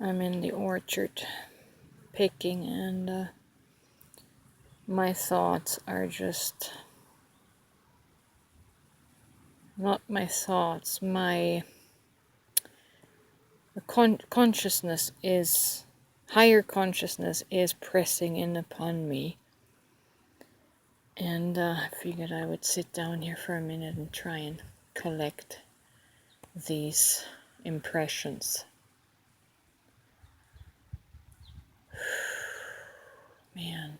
I'm in the orchard picking, and my thoughts are just not my thoughts. My consciousness is higher consciousness is pressing in upon me, and I figured I would sit down here for a minute and try and collect these impressions. Man,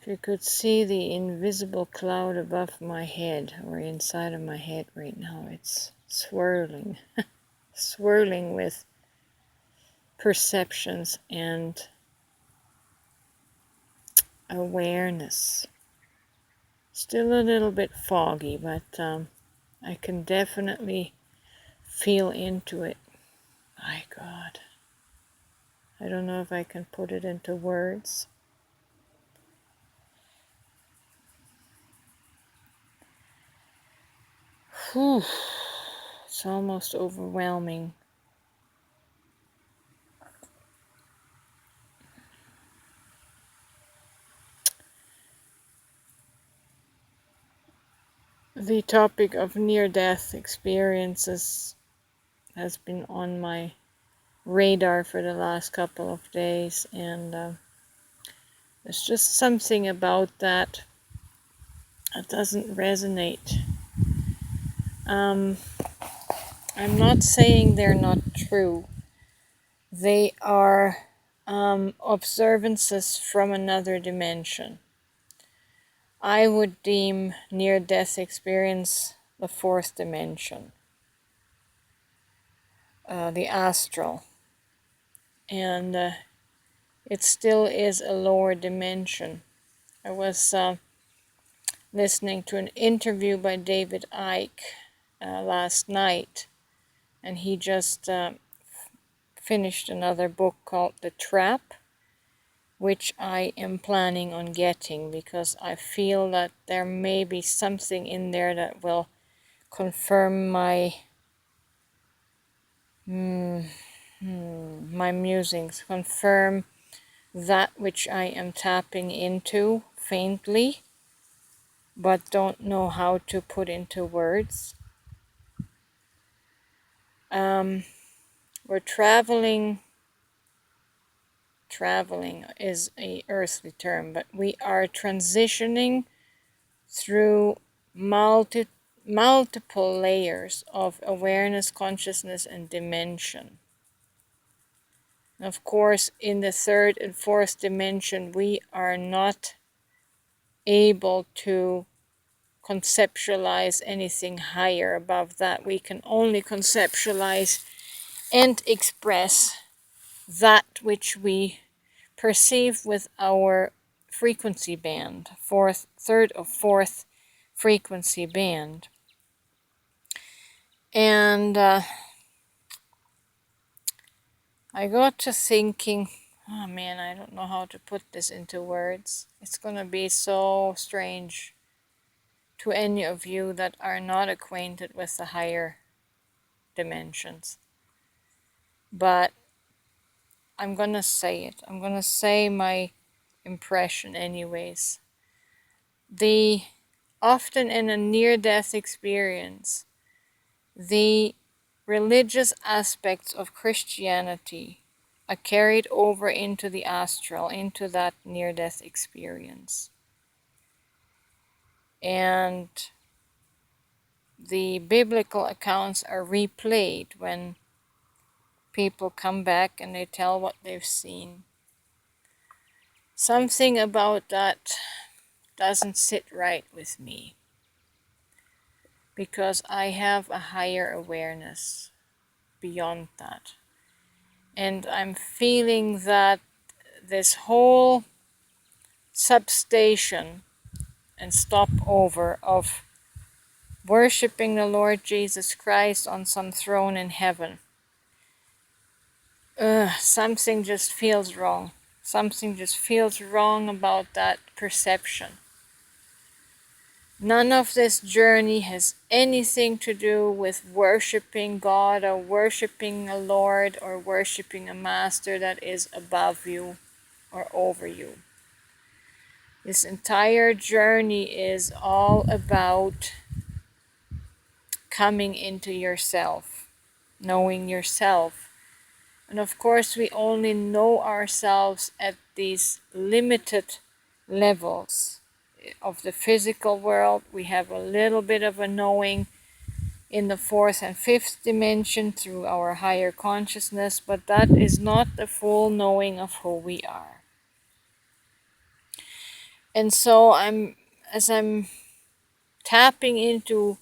if you could see the invisible cloud above my head or inside of my head right now, it's swirling, swirling with perceptions and awareness. Still a little bit foggy, but I can definitely feel into it. My God. I don't know if I can put it into words. Whew. It's almost overwhelming. The topic of near-death experiences has been on my radar for the last couple of days, and there's just something about that doesn't resonate. I'm not saying they're not true. They are observances from another dimension. I would deem near-death experience the fourth dimension, the astral, and it still is a lower dimension. I was listening to an interview by David Icke last night, and he just finished another book called The Trap, which I am planning on getting because I feel that there may be something in there that will confirm my my musings, confirm that which I am tapping into faintly, but don't know how to put into words. We're traveling is a earthly term, but we are transitioning through multiple layers of awareness, consciousness, and dimension. Of course, in the third and fourth dimension, we are not able to conceptualize anything higher above that. We can only conceptualize and express that which we perceive with our frequency band, third or fourth frequency band. And I got to thinking, oh man, I don't know how to put this into words. It's going to be so strange to any of you that are not acquainted with the higher dimensions. But I'm going to say it. I'm going to say my impression anyways. Often in a near-death experience, the religious aspects of Christianity are carried over into the astral, into that near-death experience. And the biblical accounts are replayed when people come back and they tell what they've seen. Something about that doesn't sit right with me, because I have a higher awareness beyond that. And I'm feeling that this whole substation and stopover of worshiping the Lord Jesus Christ on some throne in heaven, something just feels wrong. Something just feels wrong about that perception. None of this journey has anything to do with worshiping God or worshiping a Lord or worshiping a master that is above you or over you. This entire journey is all about coming into yourself, knowing yourself. And of course, we only know ourselves at these limited levels of the physical world. We have a little bit of a knowing in the fourth and fifth dimension through our higher consciousness, but that is not the full knowing of who we are. And so as I'm tapping into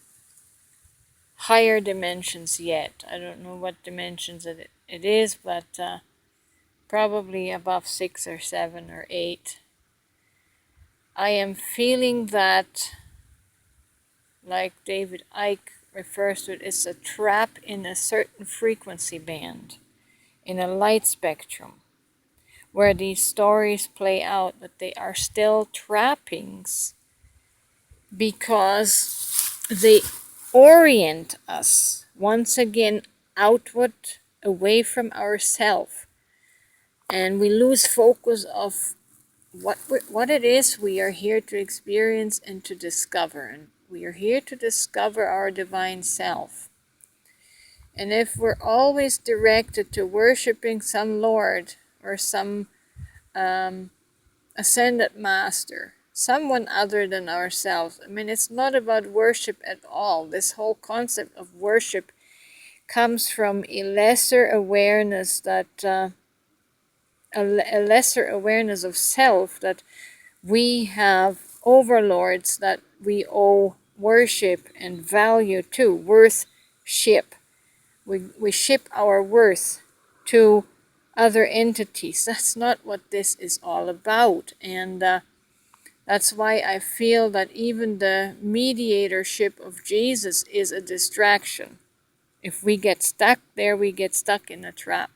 higher dimensions yet, I don't know what dimensions it is, but probably above 6 or 7 or 8, I am feeling that, like David Icke refers to it, it's a trap in a certain frequency band, in a light spectrum, where these stories play out, but they are still trappings because they orient us once again outward, away from ourself, and we lose focus of what it is we are here to experience and to discover. And we are here to discover our divine self. And if we're always directed to worshiping some Lord or some ascended master, someone other than ourselves, I mean, it's not about worship at all. This whole concept of worship comes from a lesser awareness that a lesser awareness of self, that we have overlords that we owe worship and value to, worth-ship. We ship our worth to other entities. That's not what this is all about. And that's why I feel that even the mediatorship of Jesus is a distraction. If we get stuck there, we get stuck in a trap.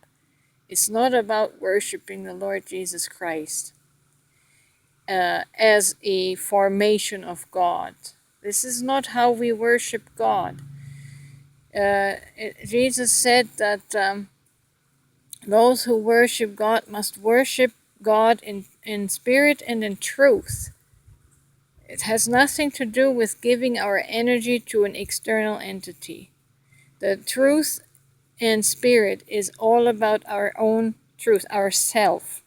It's not about worshiping the Lord Jesus Christ as a formation of God. This is not how we worship God. Jesus said that those who worship God must worship God in spirit and in truth. It has nothing to do with giving our energy to an external entity. The truth and spirit is all about our own truth, our self,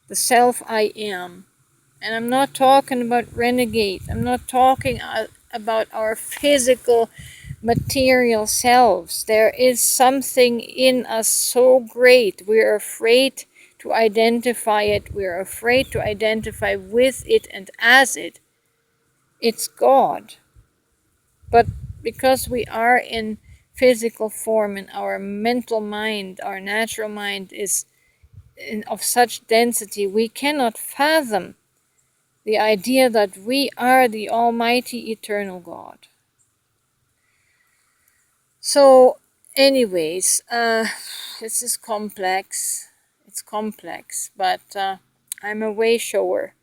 the self I am. And I'm not talking about renegade. I'm not talking about our physical, material selves. There is something in us so great. We're afraid to identify it. We're afraid to identify with it and as it. It's God. But because we are in physical form and our mental mind, our natural mind is of such density, we cannot fathom the idea that we are the Almighty Eternal God. So, anyways, this is complex. It's complex, but I'm a way shower,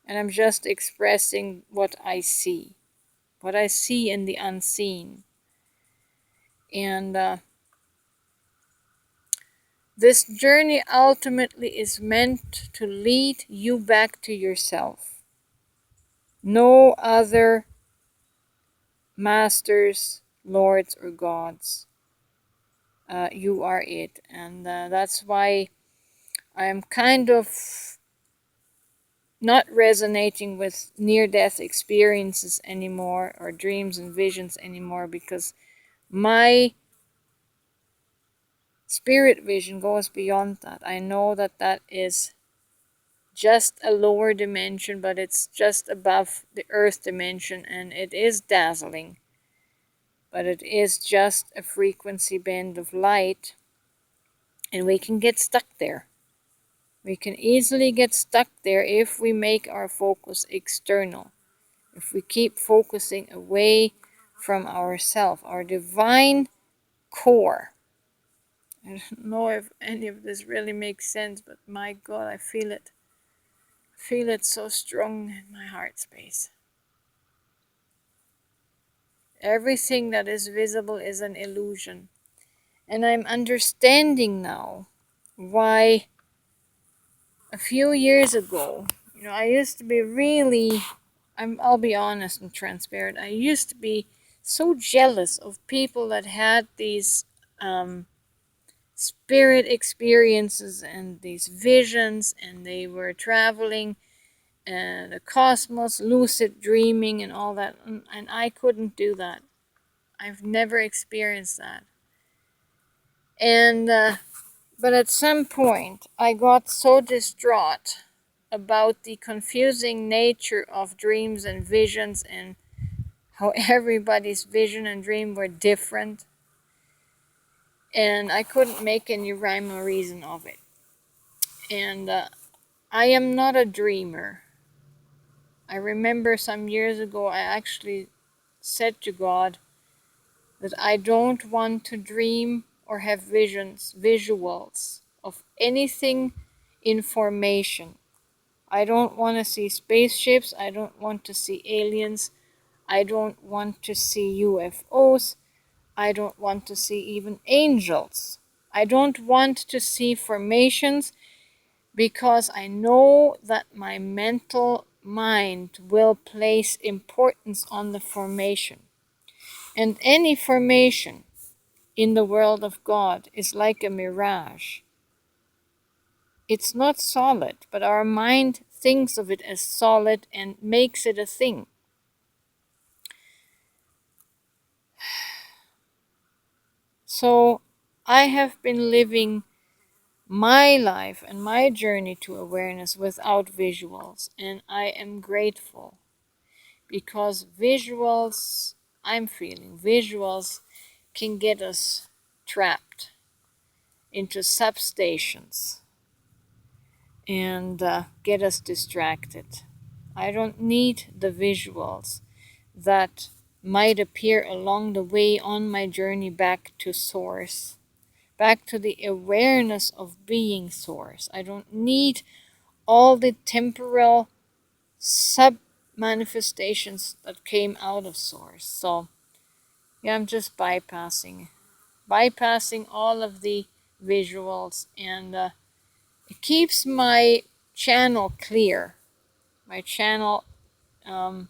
and I'm just expressing what I see in the unseen. And this journey ultimately is meant to lead you back to yourself. No other masters, lords, or gods. You are it. And that's why I'm kind of not resonating with near-death experiences anymore, or dreams and visions anymore, because my spirit vision goes beyond that. I know that that is just a lower dimension, but it's just above the earth dimension, and it is dazzling. But it is just a frequency band of light, and we can get stuck there. We can easily get stuck there if we make our focus external. If we keep focusing away from ourself, our divine core. I don't know if any of this really makes sense, but my God, I feel it. I feel it so strong in my heart space. Everything that is visible is an illusion. And I'm understanding now why a few years ago, I used to be really, I'll be honest and transparent, I used to be so jealous of people that had these spirit experiences and these visions, and they were traveling and the cosmos, lucid dreaming, and all that. And I couldn't do that. I've never experienced that. And but at some point, I got so distraught about the confusing nature of dreams and visions, and how everybody's vision and dream were different, and I couldn't make any rhyme or reason of it. And I am not a dreamer. I remember some years ago I actually said to God that I don't want to dream or have visuals of anything in formation. I don't want to see spaceships. I don't want to see aliens. I don't want to see UFOs. I don't want to see even angels. I don't want to see formations, because I know that my mental mind will place importance on the formation. And any formation in the world of God is like a mirage. It's not solid, but our mind thinks of it as solid and makes it a thing. So I have been living my life and my journey to awareness without visuals, and I am grateful, because I'm feeling visuals can get us trapped into substations and get us distracted. I don't need the visuals that might appear along the way on my journey back to Source, back to the awareness of being Source. I don't need all the temporal sub manifestations that came out of Source. So, yeah, I'm just bypassing all of the visuals, and it keeps my channel clear, my channel of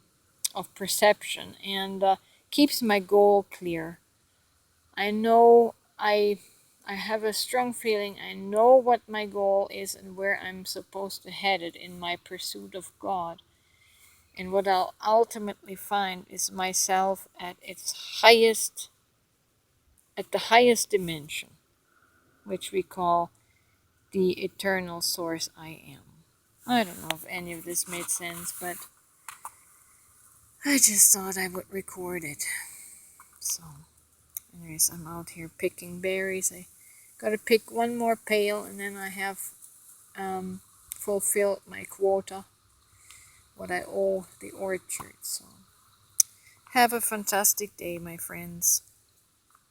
perception, and keeps my goal clear. I know I have a strong feeling I know what my goal is and where I'm supposed to head it in my pursuit of God. And what I'll ultimately find is myself at the highest dimension, which we call the eternal source I am. I don't know if any of this made sense, but I just thought I would record it. So, anyways, I'm out here picking berries. I gotta pick one more pail, and then I have fulfilled my quota, what I owe the orchard. So, have a fantastic day, my friends.